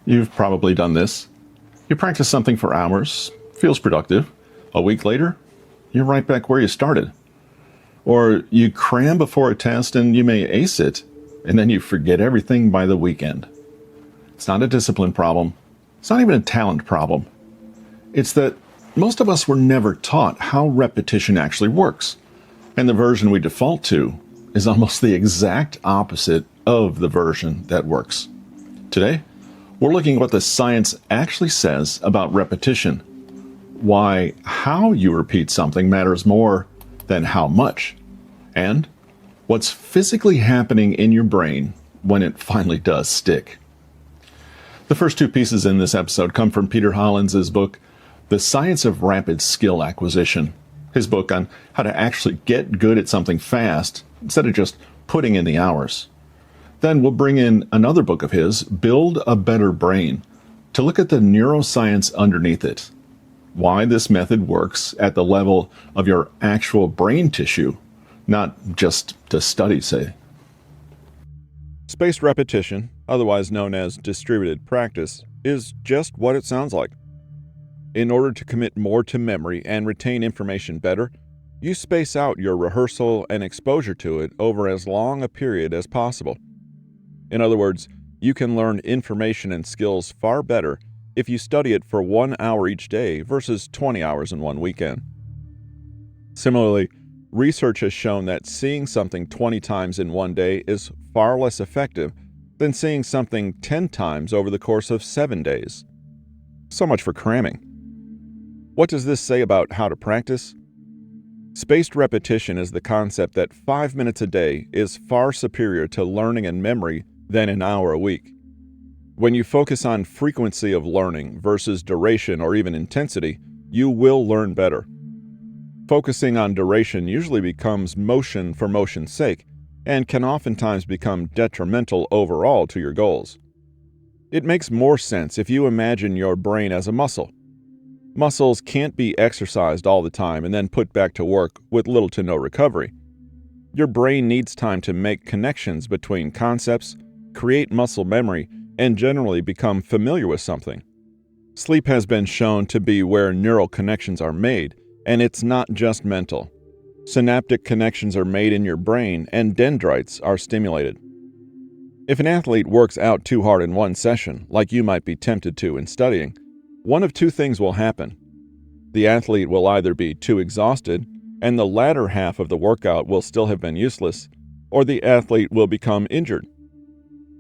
You've probably done this. You practice something for hours, feels productive. A week later, you're right back where you started. Or you cram before a test and you may ace it, and then you forget everything by the weekend. It's not a discipline problem. It's not even a talent problem. It's that most of us were never taught how repetition actually works. And the version we default to is almost the exact opposite of the version that works. Today, we're looking at what the science actually says about repetition. Why how you repeat something matters more than how much. And what's physically happening in your brain when it finally does stick. The first two pieces in this episode come from Peter Hollins' book, The Science of Rapid Skill Acquisition. His book on how to actually get good at something fast instead of just putting in the hours. Then we'll bring in another book of his, Build a Better Brain, to look at the neuroscience underneath it. Why this method works at the level of your actual brain tissue, not just to study, say. Spaced repetition, otherwise known as distributed practice, is just what it sounds like. In order to commit more to memory and retain information better, you space out your rehearsal and exposure to it over as long a period as possible. In other words, you can learn information and skills far better if you study it for 1 hour each day versus 20 hours in one weekend. Similarly, research has shown that seeing something 20 times in one day is far less effective than seeing something 10 times over the course of 7 days. So much for cramming. What does this say about how to practice? Spaced repetition is the concept that 5 minutes a day is far superior to learning and memory than an hour a week. When you focus on frequency of learning versus duration or even intensity, you will learn better. Focusing on duration usually becomes motion for motion's sake and can oftentimes become detrimental overall to your goals. It makes more sense if you imagine your brain as a muscle. Muscles can't be exercised all the time and then put back to work with little to no recovery. Your brain needs time to make connections between concepts, create muscle memory, and generally become familiar with something. Sleep has been shown to be where neural connections are made, and it's not just mental. Synaptic connections are made in your brain, and dendrites are stimulated. If an athlete works out too hard in one session, like you might be tempted to in studying, one of two things will happen. The athlete will either be too exhausted, and the latter half of the workout will still have been useless, or the athlete will become injured.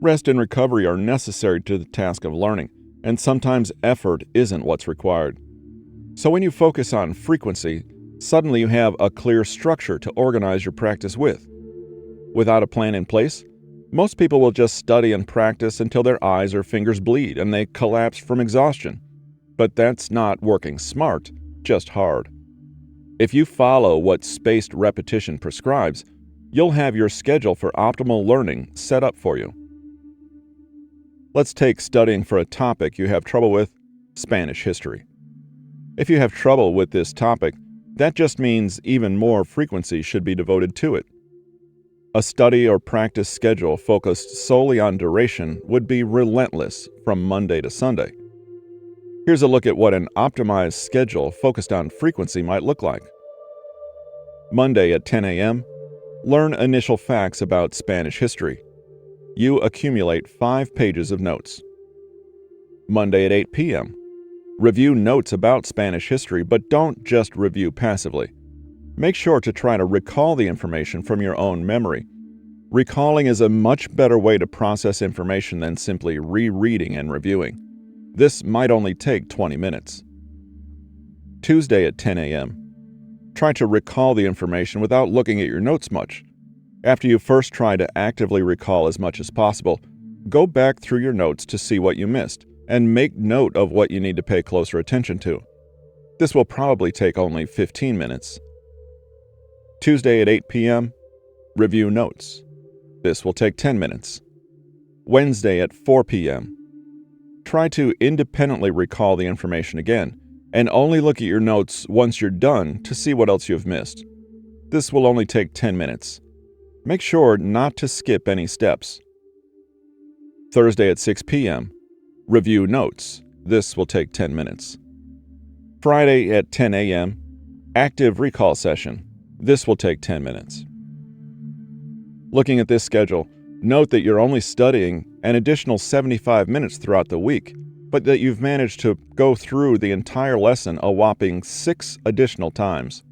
Rest and recovery are necessary to the task of learning, and sometimes effort isn't what's required. So when you focus on frequency, suddenly you have a clear structure to organize your practice with. Without a plan in place, most people will just study and practice until their eyes or fingers bleed and they collapse from exhaustion. But that's not working smart, just hard. If you follow what spaced repetition prescribes, you'll have your schedule for optimal learning set up for you. Let's take studying for a topic you have trouble with, Spanish history. If you have trouble with this topic, that just means even more frequency should be devoted to it. A study or practice schedule focused solely on duration would be relentless from Monday to Sunday. Here's a look at what an optimized schedule focused on frequency might look like. Monday at 10 a.m., learn initial facts about Spanish history. You accumulate 5 pages of notes. Monday at 8 p.m., review notes about Spanish history, but don't just review passively. Make sure to try to recall the information from your own memory. Recalling is a much better way to process information than simply rereading and reviewing. This might only take 20 minutes. Tuesday at 10 a.m. Try to recall the information without looking at your notes much. After you first try to actively recall as much as possible, go back through your notes to see what you missed, and make note of what you need to pay closer attention to. This will probably take only 15 minutes. Tuesday at 8 p.m., review notes. This will take 10 minutes. Wednesday at 4 p.m., try to independently recall the information again, and only look at your notes once you're done to see what else you've missed. This will only take 10 minutes. Make sure not to skip any steps. Thursday at 6 p.m., Review notes. This will take 10 minutes. Friday at 10 a.m., active recall session. This will take 10 minutes. Looking at this schedule, note that you're only studying an additional 75 minutes throughout the week, but that you've managed to go through the entire lesson a whopping 6 additional times.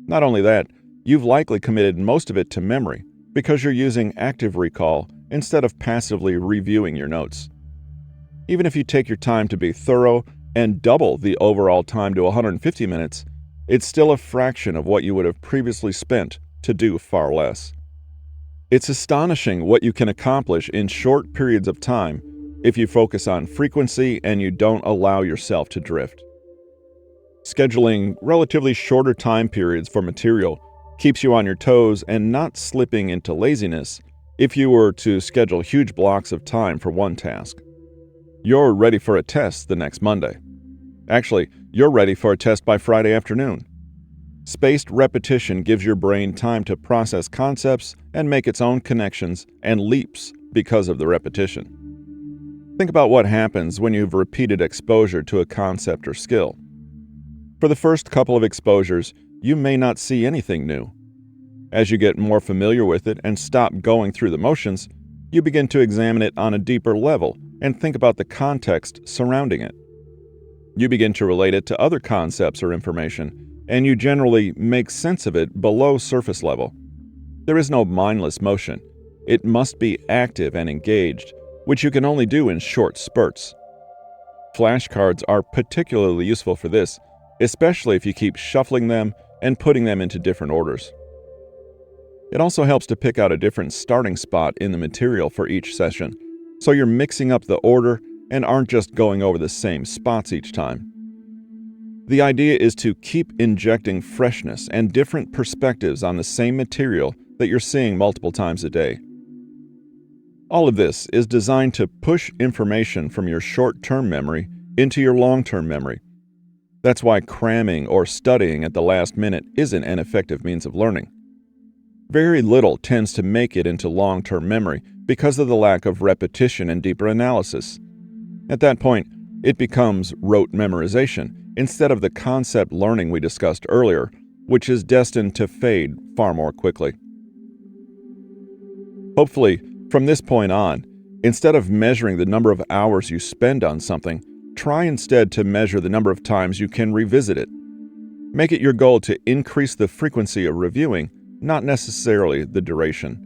Not only that, you've likely committed most of it to memory because you're using active recall instead of passively reviewing your notes. Even if you take your time to be thorough and double the overall time to 150 minutes, it's still a fraction of what you would have previously spent to do far less. It's astonishing what you can accomplish in short periods of time if you focus on frequency and you don't allow yourself to drift. Scheduling relatively shorter time periods for material keeps you on your toes and not slipping into laziness if you were to schedule huge blocks of time for one task. You're ready for a test the next Monday. Actually, you're ready for a test by Friday afternoon. Spaced repetition gives your brain time to process concepts and make its own connections and leaps because of the repetition. Think about what happens when you've repeated exposure to a concept or skill. For the first couple of exposures, you may not see anything new. As you get more familiar with it and stop going through the motions, you begin to examine it on a deeper level and think about the context surrounding it. You begin to relate it to other concepts or information, and you generally make sense of it below surface level. There is no mindless motion. It must be active and engaged, which you can only do in short spurts. Flashcards are particularly useful for this, especially if you keep shuffling them and putting them into different orders. It also helps to pick out a different starting spot in the material for each session, so you're mixing up the order and aren't just going over the same spots each time. The idea is to keep injecting freshness and different perspectives on the same material that you're seeing multiple times a day. All of this is designed to push information from your short-term memory into your long-term memory. That's why cramming or studying at the last minute isn't an effective means of learning. Very little tends to make it into long-term memory because of the lack of repetition and deeper analysis. At that point, it becomes rote memorization instead of the concept learning we discussed earlier, which is destined to fade far more quickly. Hopefully, from this point on, instead of measuring the number of hours you spend on something, try instead to measure the number of times you can revisit it. Make it your goal to increase the frequency of reviewing, not necessarily the duration.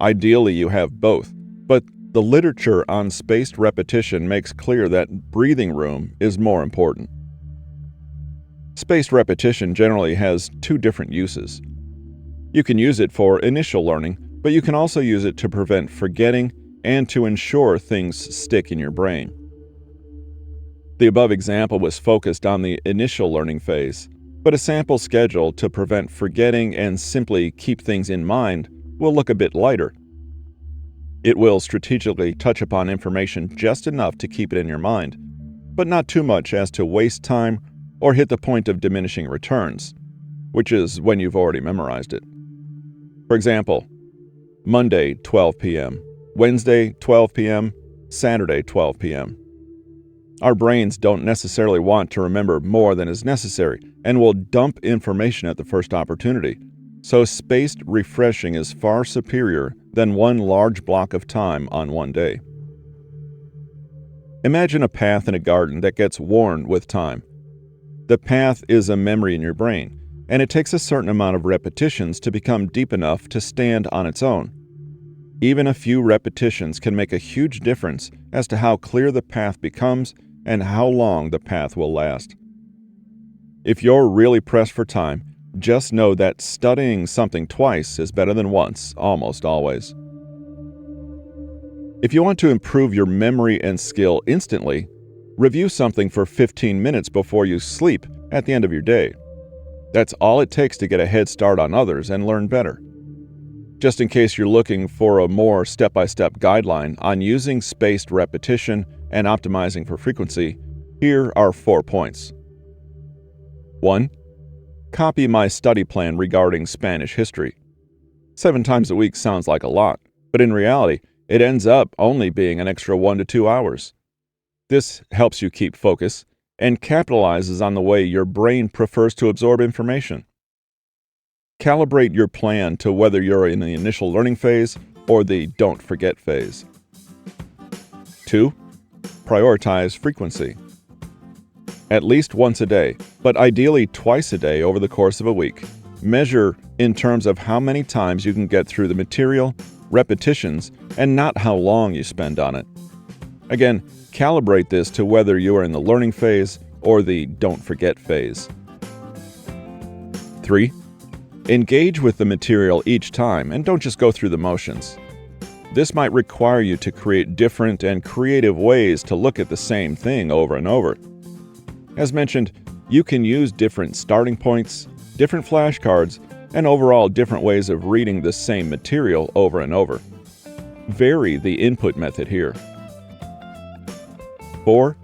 Ideally, you have both, but the literature on spaced repetition makes clear that breathing room is more important. Spaced repetition generally has two different uses. You can use it for initial learning, but you can also use it to prevent forgetting and to ensure things stick in your brain. The above example was focused on the initial learning phase, but a sample schedule to prevent forgetting and simply keep things in mind will look a bit lighter. It will strategically touch upon information just enough to keep it in your mind, but not too much as to waste time or hit the point of diminishing returns, which is when you've already memorized it. For example, Monday, 12 p.m., Wednesday, 12 p.m., Saturday, 12 p.m. Our brains don't necessarily want to remember more than is necessary and will dump information at the first opportunity, so spaced refreshing is far superior than one large block of time on one day. Imagine a path in a garden that gets worn with time. The path is a memory in your brain, and it takes a certain amount of repetitions to become deep enough to stand on its own. Even a few repetitions can make a huge difference as to how clear the path becomes and how long the path will last. If you're really pressed for time, just know that studying something twice is better than once, almost always. If you want to improve your memory and skill instantly, review something for 15 minutes before you sleep at the end of your day. That's all it takes to get a head start on others and learn better. Just in case you're looking for a more step-by-step guideline on using spaced repetition and optimizing for frequency, here are 4 points. 1. Copy my study plan regarding Spanish history. 7 times a week sounds like a lot, but in reality, it ends up only being an extra 1 to 2 hours. This helps you keep focus and capitalizes on the way your brain prefers to absorb information. Calibrate your plan to whether you're in the initial learning phase or the don't forget phase. 2. Prioritize frequency. At least once a day, but ideally twice a day over the course of a week. Measure in terms of how many times you can get through the material, repetitions, and not how long you spend on it. Again, calibrate this to whether you are in the learning phase or the don't forget phase. 3. Engage with the material each time and don't just go through the motions. This might require you to create different and creative ways to look at the same thing over and over. As mentioned, you can use different starting points, different flashcards, and overall different ways of reading the same material over and over. Vary the input method here. 4.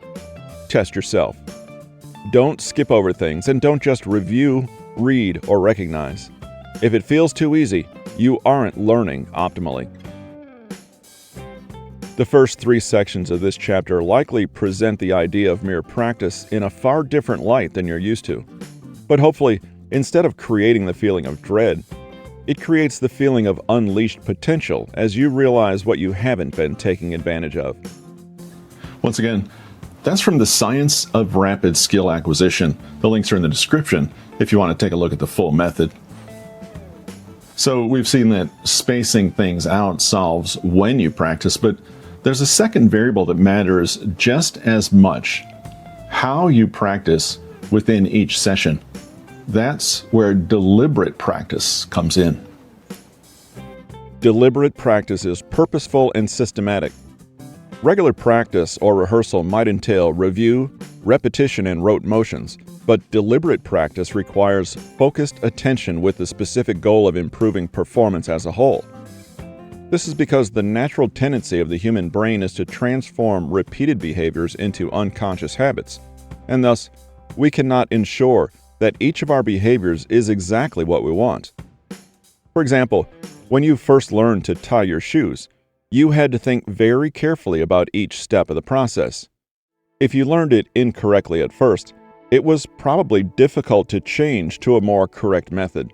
Test yourself. Don't skip over things and don't just review, read, or recognize. If it feels too easy, you aren't learning optimally. The first 3 sections of this chapter likely present the idea of mere practice in a far different light than you're used to. But hopefully, instead of creating the feeling of dread, it creates the feeling of unleashed potential as you realize what you haven't been taking advantage of. Once again, that's from The Science of Rapid Skill Acquisition. The links are in the description if you want to take a look at the full method. So we've seen that spacing things out solves when you practice, but there's a second variable that matters just as much: how you practice within each session. That's where deliberate practice comes in. Deliberate practice is purposeful and systematic. Regular practice or rehearsal might entail review, repetition, and rote motions, but deliberate practice requires focused attention with the specific goal of improving performance as a whole. This is because the natural tendency of the human brain is to transform repeated behaviors into unconscious habits, and thus, we cannot ensure that each of our behaviors is exactly what we want. For example, when you first learned to tie your shoes, you had to think very carefully about each step of the process. If you learned it incorrectly at first, it was probably difficult to change to a more correct method.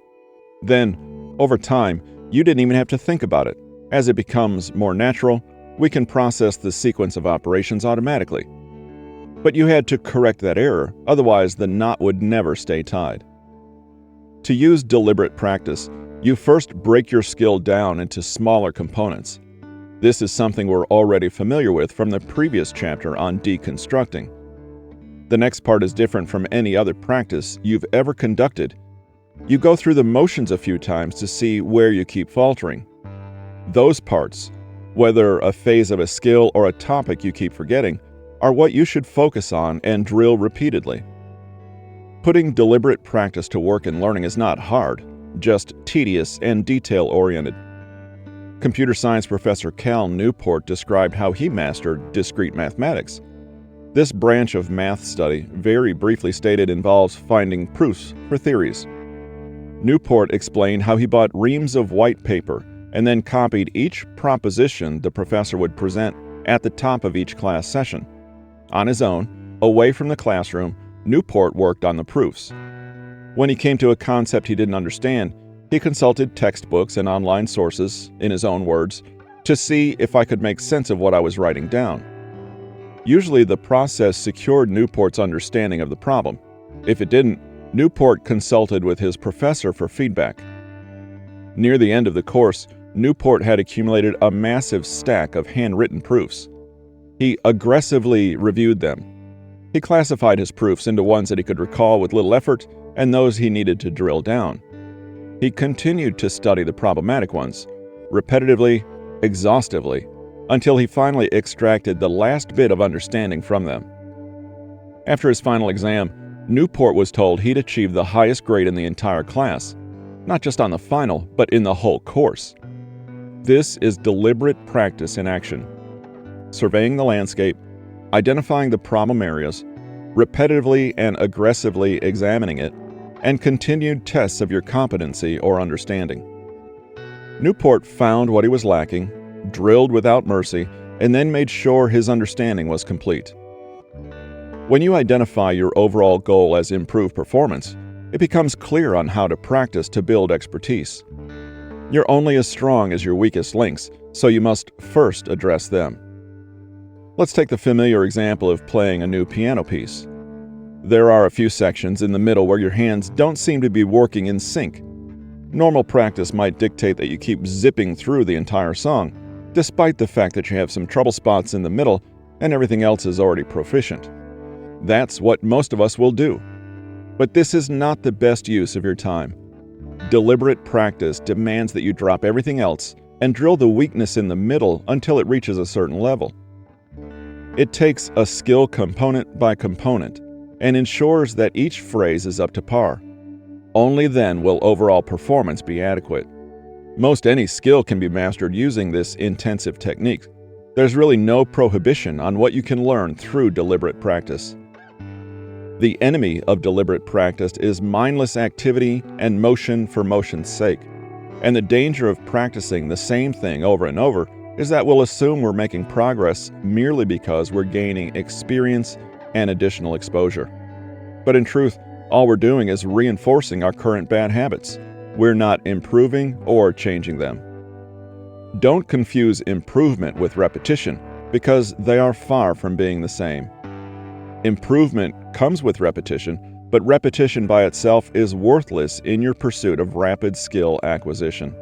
Then, over time, you didn't even have to think about it. As it becomes more natural, we can process the sequence of operations automatically. But you had to correct that error, otherwise the knot would never stay tied. To use deliberate practice, you first break your skill down into smaller components. This is something we're already familiar with from the previous chapter on deconstructing. The next part is different from any other practice you've ever conducted. You go through the motions a few times to see where you keep faltering. Those parts, whether a phase of a skill or a topic you keep forgetting, are what you should focus on and drill repeatedly. Putting deliberate practice to work in learning is not hard, just tedious and detail-oriented. Computer science professor Cal Newport described how he mastered discrete mathematics. This branch of math study, very briefly stated, involves finding proofs for theories. Newport explained how he bought reams of white paper and then copied each proposition the professor would present at the top of each class session. On his own, away from the classroom, Newport worked on the proofs. When he came to a concept he didn't understand, he consulted textbooks and online sources, in his own words, to see if I could make sense of what I was writing down. Usually the process secured Newport's understanding of the problem. If it didn't, Newport consulted with his professor for feedback. Near the end of the course, Newport had accumulated a massive stack of handwritten proofs. He aggressively reviewed them. He classified his proofs into ones that he could recall with little effort and those he needed to drill down. He continued to study the problematic ones, repetitively, exhaustively, until he finally extracted the last bit of understanding from them. After his final exam, Newport was told he'd achieved the highest grade in the entire class, not just on the final, but in the whole course. This is deliberate practice in action. Surveying the landscape, identifying the problem areas, repetitively and aggressively examining it, and continued tests of your competency or understanding. Newport found what he was lacking, drilled without mercy, and then made sure his understanding was complete. When you identify your overall goal as improved performance, it becomes clear on how to practice to build expertise. You're only as strong as your weakest links, so you must first address them. Let's take the familiar example of playing a new piano piece. There are a few sections in the middle where your hands don't seem to be working in sync. Normal practice might dictate that you keep zipping through the entire song, despite the fact that you have some trouble spots in the middle and everything else is already proficient. That's what most of us will do. But this is not the best use of your time. Deliberate practice demands that you drop everything else and drill the weakness in the middle until it reaches a certain level. It takes a skill component by component and ensures that each phrase is up to par. Only then will overall performance be adequate. Most any skill can be mastered using this intensive technique. There's really no prohibition on what you can learn through deliberate practice. The enemy of deliberate practice is mindless activity and motion for motion's sake. And the danger of practicing the same thing over and over is that we'll assume we're making progress merely because we're gaining experience and additional exposure. But in truth, all we're doing is reinforcing our current bad habits. We're not improving or changing them. Don't confuse improvement with repetition, because they are far from being the same. Improvement comes with repetition, but repetition by itself is worthless in your pursuit of rapid skill acquisition.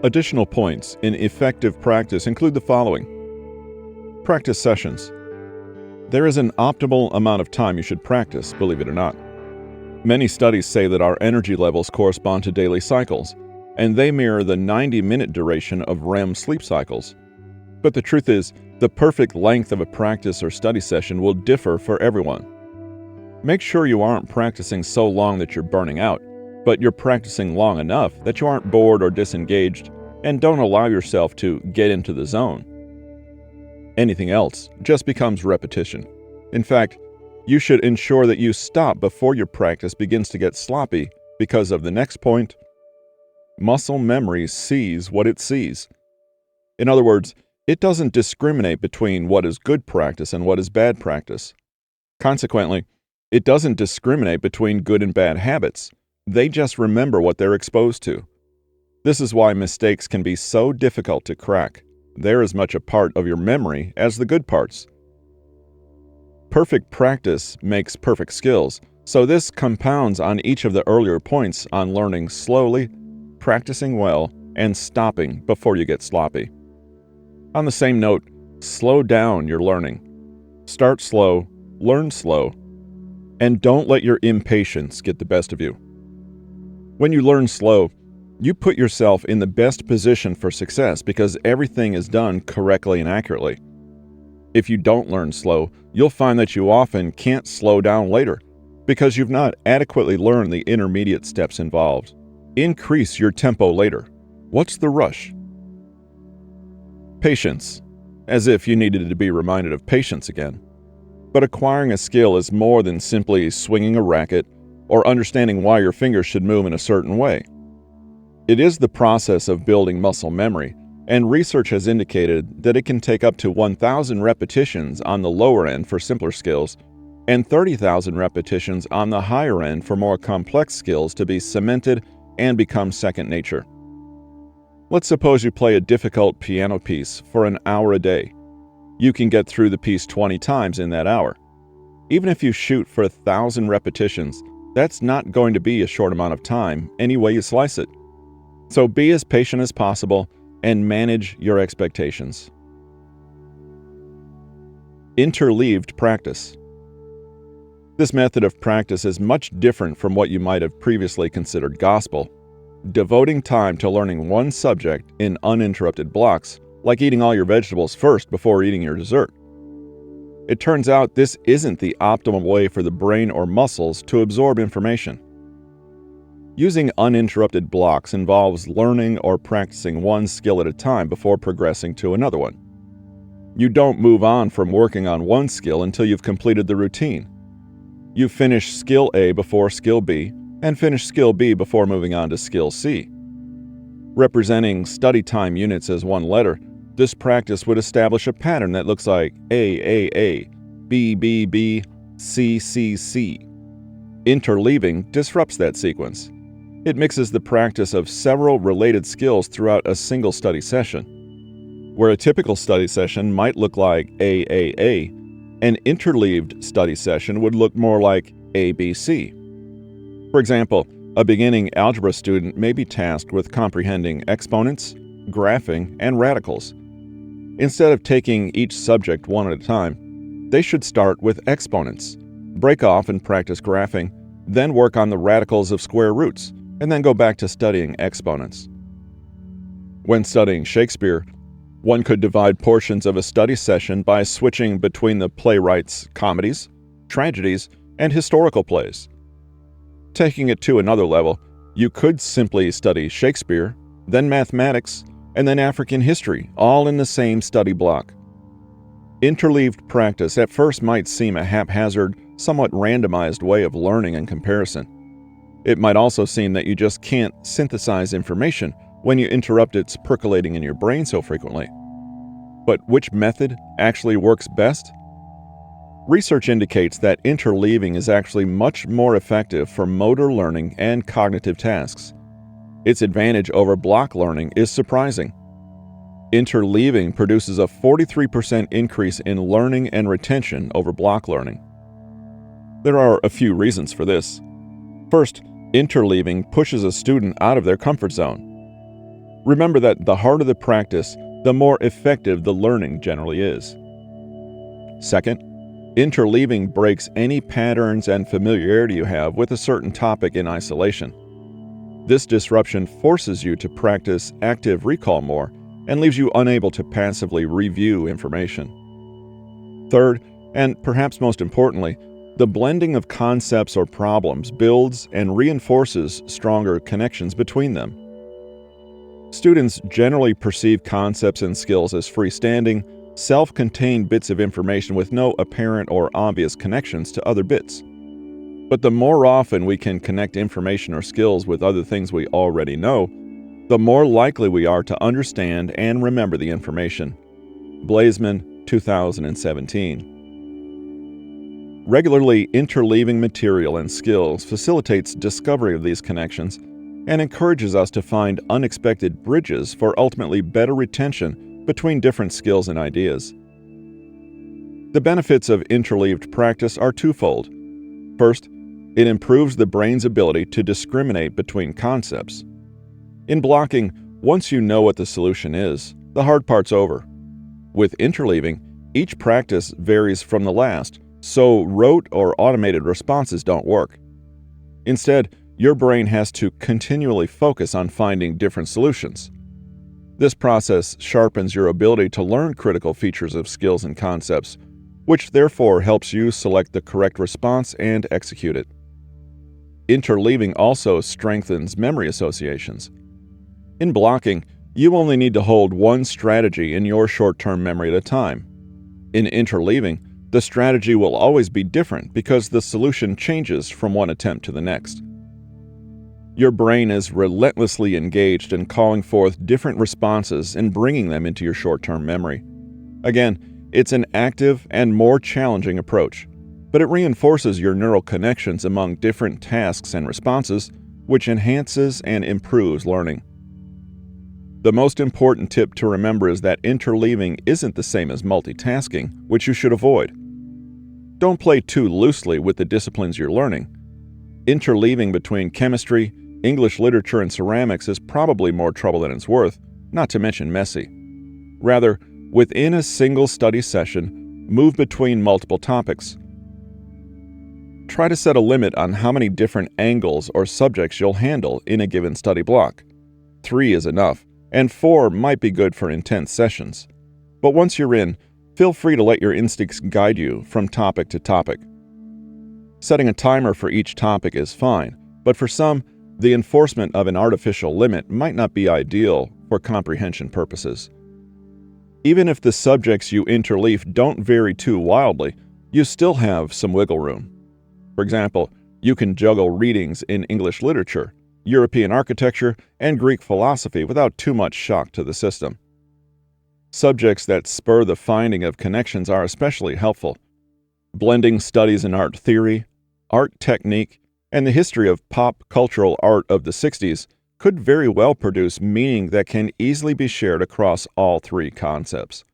Additional points in effective practice include the following. Practice sessions. There is an optimal amount of time you should practice, believe it or not. Many studies say that our energy levels correspond to daily cycles, and they mirror the 90-minute duration of REM sleep cycles. But the truth is, the perfect length of a practice or study session will differ for everyone. Make sure you aren't practicing so long that you're burning out, but you're practicing long enough that you aren't bored or disengaged, and don't allow yourself to get into the zone. Anything else just becomes repetition. In fact, you should ensure that you stop before your practice begins to get sloppy because of the next point. Muscle memory sees what it sees. In other words, it doesn't discriminate between what is good practice and what is bad practice. Consequently, it doesn't discriminate between good and bad habits. They just remember what they're exposed to. This is why mistakes can be so difficult to crack. They're as much a part of your memory as the good parts. Perfect practice makes perfect skills, so this compounds on each of the earlier points on learning slowly, practicing well, and stopping before you get sloppy. On the same note, slow down your learning. Start slow, learn slow, and don't let your impatience get the best of you. When you learn slow, you put yourself in the best position for success because everything is done correctly and accurately. If you don't learn slow, you'll find that you often can't slow down later because you've not adequately learned the intermediate steps involved. Increase your tempo later. What's the rush? Patience. As if you needed to be reminded of patience again. But acquiring a skill is more than simply swinging a racket or understanding why your fingers should move in a certain way. It is the process of building muscle memory, and research has indicated that it can take up to 1,000 repetitions on the lower end for simpler skills and 30,000 repetitions on the higher end for more complex skills to be cemented and become second nature. Let's suppose you play a difficult piano piece for an hour a day. You can get through the piece 20 times in that hour. Even if you shoot for 1,000 repetitions, that's not going to be a short amount of time any way you slice it. So be as patient as possible and manage your expectations. Interleaved practice. This method of practice is much different from what you might have previously considered gospel. Devoting time to learning one subject in uninterrupted blocks, like eating all your vegetables first before eating your dessert. It turns out this isn't the optimal way for the brain or muscles to absorb information. Using uninterrupted blocks involves learning or practicing one skill at a time before progressing to another one. You don't move on from working on one skill until you've completed the routine. You finish skill A before skill B, and finish skill B before moving on to skill C. Representing study time units as one letter, this practice would establish a pattern that looks like A, BBBCCC. Interleaving disrupts that sequence. It mixes the practice of several related skills throughout a single study session. Where a typical study session might look like AAA, an interleaved study session would look more like ABC. For example, a beginning algebra student may be tasked with comprehending exponents, graphing, and radicals. Instead of taking each subject one at a time, they should start with exponents, break off and practice graphing, then work on the radicals of square roots, and then go back to studying exponents. When studying Shakespeare, one could divide portions of a study session by switching between the playwright's comedies, tragedies, and historical plays. Taking it to another level, you could simply study Shakespeare, then mathematics, and then African history, all in the same study block. Interleaved practice at first might seem a haphazard, somewhat randomized way of learning and comparison. It might also seem that you just can't synthesize information when you interrupt its percolating in your brain so frequently. But which method actually works best? Research indicates that interleaving is actually much more effective for motor learning and cognitive tasks. Its advantage over block learning is surprising. Interleaving produces a 43% increase in learning and retention over block learning. There are a few reasons for this. First, interleaving pushes a student out of their comfort zone. Remember that the harder the practice, the more effective the learning generally is. Second, interleaving breaks any patterns and familiarity you have with a certain topic in isolation. This disruption forces you to practice active recall more and leaves you unable to passively review information. Third, and perhaps most importantly, the blending of concepts or problems builds and reinforces stronger connections between them. Students generally perceive concepts and skills as freestanding, self-contained bits of information with no apparent or obvious connections to other bits. But the more often we can connect information or skills with other things we already know, the more likely we are to understand and remember the information. Blaisman, 2017. Regularly interleaving material and skills facilitates discovery of these connections and encourages us to find unexpected bridges for ultimately better retention between different skills and ideas. The benefits of interleaved practice are twofold. First, it improves the brain's ability to discriminate between concepts. In blocking, once you know what the solution is, the hard part's over. With interleaving, each practice varies from the last, so rote or automated responses don't work. Instead, your brain has to continually focus on finding different solutions. This process sharpens your ability to learn critical features of skills and concepts, which therefore helps you select the correct response and execute it. Interleaving also strengthens memory associations. In blocking, you only need to hold one strategy in your short-term memory at a time. In interleaving, the strategy will always be different because the solution changes from one attempt to the next. Your brain is relentlessly engaged in calling forth different responses and bringing them into your short-term memory. Again, it's an active and more challenging approach, but it reinforces your neural connections among different tasks and responses, which enhances and improves learning. The most important tip to remember is that interleaving isn't the same as multitasking, which you should avoid. Don't play too loosely with the disciplines you're learning. Interleaving between chemistry, English literature, and ceramics is probably more trouble than it's worth, not to mention messy. Rather, within a single study session, move between multiple topics. Try to set a limit on how many different angles or subjects you'll handle in a given study block. 3 is enough, and 4 might be good for intense sessions. But once you're in, feel free to let your instincts guide you from topic to topic. Setting a timer for each topic is fine, but for some, the enforcement of an artificial limit might not be ideal for comprehension purposes. Even if the subjects you interleave don't vary too wildly, you still have some wiggle room. For example, you can juggle readings in English literature, European architecture, and Greek philosophy without too much shock to the system. Subjects that spur the finding of connections are especially helpful. Blending studies in art theory, art technique, and the history of pop cultural art of the 60s could very well produce meaning that can easily be shared across all three concepts.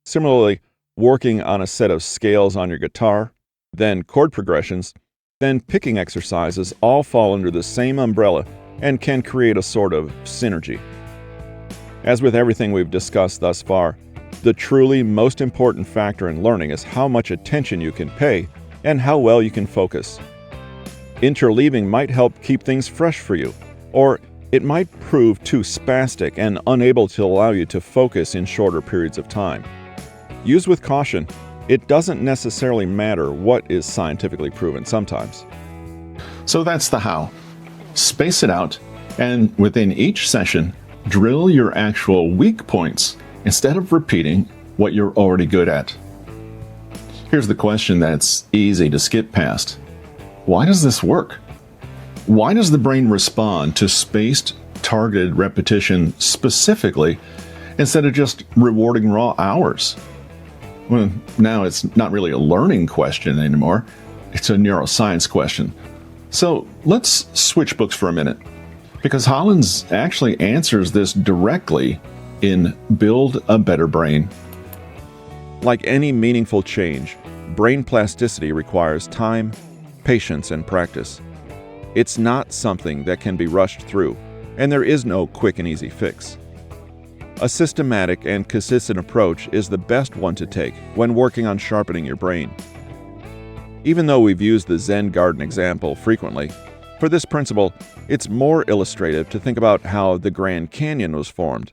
Similarly, working on a set of scales on your guitar, then chord progressions, then picking exercises all fall under the same umbrella and can create a sort of synergy. As with everything we've discussed thus far, the truly most important factor in learning is how much attention you can pay and how well you can focus. Interleaving might help keep things fresh for you, or it might prove too spastic and unable to allow you to focus in shorter periods of time. Used with caution, it doesn't necessarily matter what is scientifically proven sometimes. So that's the how. Space it out, and within each session, drill your actual weak points instead of repeating what you're already good at. Here's the question that's easy to skip past. Why does this work? Why does the brain respond to spaced, targeted repetition specifically instead of just rewarding raw hours? Well, now it's not really a learning question anymore. It's a neuroscience question. So let's switch books for a minute, because Hollins actually answers this directly in Build a Better Brain. Like any meaningful change, brain plasticity requires time, patience, and practice. It's not something that can be rushed through, and there is no quick and easy fix. A systematic and consistent approach is the best one to take when working on sharpening your brain. Even though we've used the Zen garden example frequently, for this principle, it's more illustrative to think about how the Grand Canyon was formed.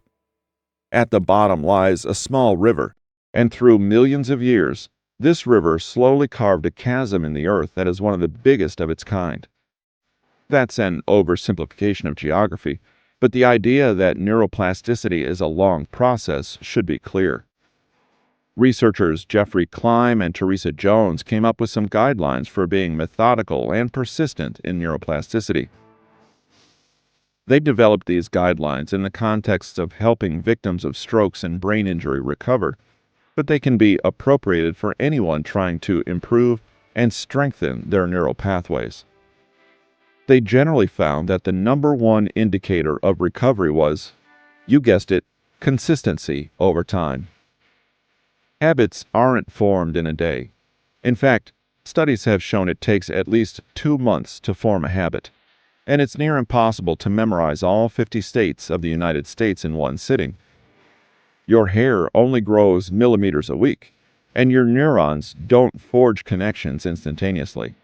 At the bottom lies a small river, and through millions of years, this river slowly carved a chasm in the earth that is one of the biggest of its kind. That's an oversimplification of geography, but the idea that neuroplasticity is a long process should be clear. Researchers Jeffrey Klein and Teresa Jones came up with some guidelines for being methodical and persistent in neuroplasticity. They developed these guidelines in the context of helping victims of strokes and brain injury recover, but they can be appropriated for anyone trying to improve and strengthen their neural pathways. They generally found that the number one indicator of recovery was, you guessed it, consistency over time. Habits aren't formed in a day. In fact, studies have shown it takes at least 2 months to form a habit, and it's near impossible to memorize all 50 states of the United States in one sitting. Your hair only grows millimeters a week, and your neurons don't forge connections instantaneously.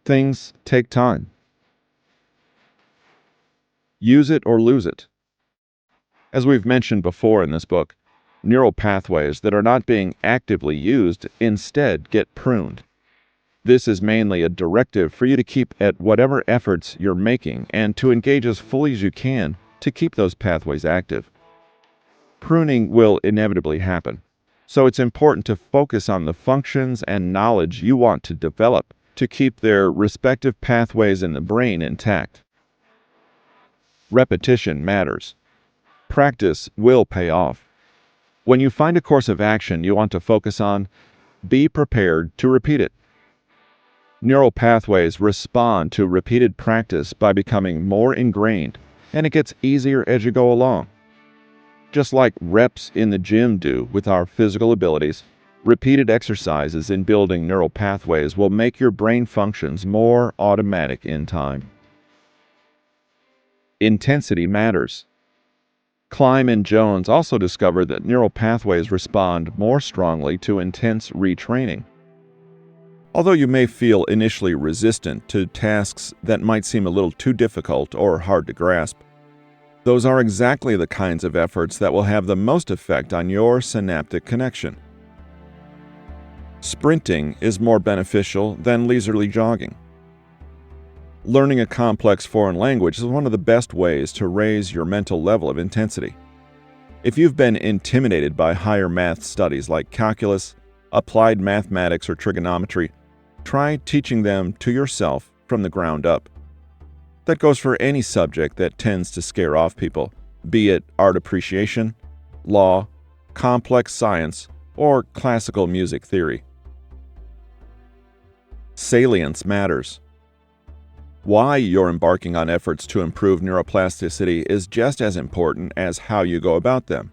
Things take time. Use it or lose it. As we've mentioned before in this book, neural pathways that are not being actively used instead get pruned. This is mainly a directive for you to keep at whatever efforts you're making and to engage as fully as you can to keep those pathways active. Pruning will inevitably happen, so it's important to focus on the functions and knowledge you want to develop to keep their respective pathways in the brain intact. Repetition matters. Practice will pay off. When you find a course of action you want to focus on, be prepared to repeat it. Neural pathways respond to repeated practice by becoming more ingrained, and it gets easier as you go along. Just like reps in the gym do with our physical abilities, repeated exercises in building neural pathways will make your brain functions more automatic in time. Intensity matters. Klein and Jones also discovered that neural pathways respond more strongly to intense retraining. Although you may feel initially resistant to tasks that might seem a little too difficult or hard to grasp, those are exactly the kinds of efforts that will have the most effect on your synaptic connection. Sprinting is more beneficial than leisurely jogging. Learning a complex foreign language is one of the best ways to raise your mental level of intensity. If you've been intimidated by higher math studies like calculus, applied mathematics, or trigonometry, try teaching them to yourself from the ground up. That goes for any subject that tends to scare off people, be it art appreciation, law, complex science, or classical music theory. Salience matters. Why you're embarking on efforts to improve neuroplasticity is just as important as how you go about them.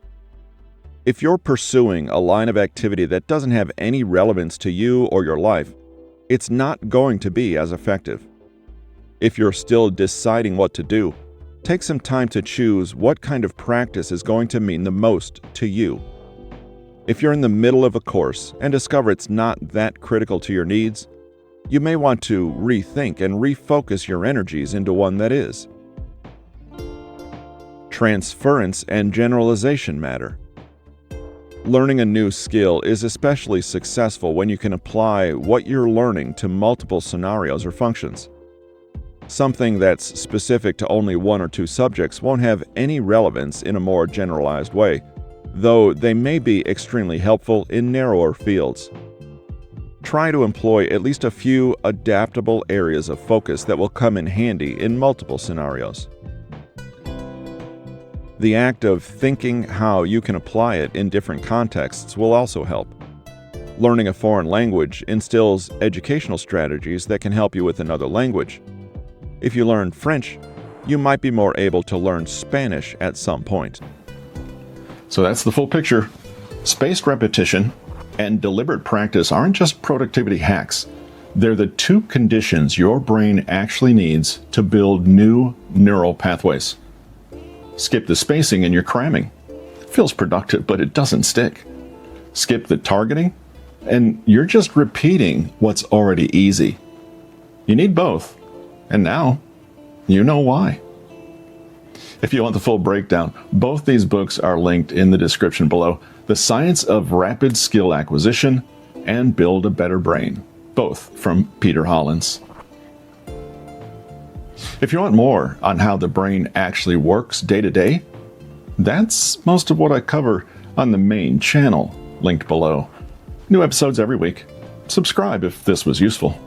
If you're pursuing a line of activity that doesn't have any relevance to you or your life, it's not going to be as effective. If you're still deciding what to do, take some time to choose what kind of practice is going to mean the most to you. If you're in the middle of a course and discover it's not that critical to your needs, you may want to rethink and refocus your energies into one that is. Transference and generalization matter. Learning a new skill is especially successful when you can apply what you're learning to multiple scenarios or functions. Something that's specific to only one or two subjects won't have any relevance in a more generalized way, though they may be extremely helpful in narrower fields. Try to employ at least a few adaptable areas of focus that will come in handy in multiple scenarios. The act of thinking how you can apply it in different contexts will also help. Learning a foreign language instills educational strategies that can help you with another language. If you learn French, you might be more able to learn Spanish at some point. So that's the full picture. Spaced repetition and deliberate practice aren't just productivity hacks. They're the two conditions your brain actually needs to build new neural pathways. Skip the spacing and you're cramming. It feels productive, but it doesn't stick. Skip the targeting, and you're just repeating what's already easy. You need both, and now you know why. If you want the full breakdown, both these books are linked in the description below. The Science of Rapid Skill Acquisition and Build a Better Brain, both from Peter Hollins. If you want more on how the brain actually works day to day, that's most of what I cover on the main channel, linked below. New episodes every week. Subscribe if this was useful.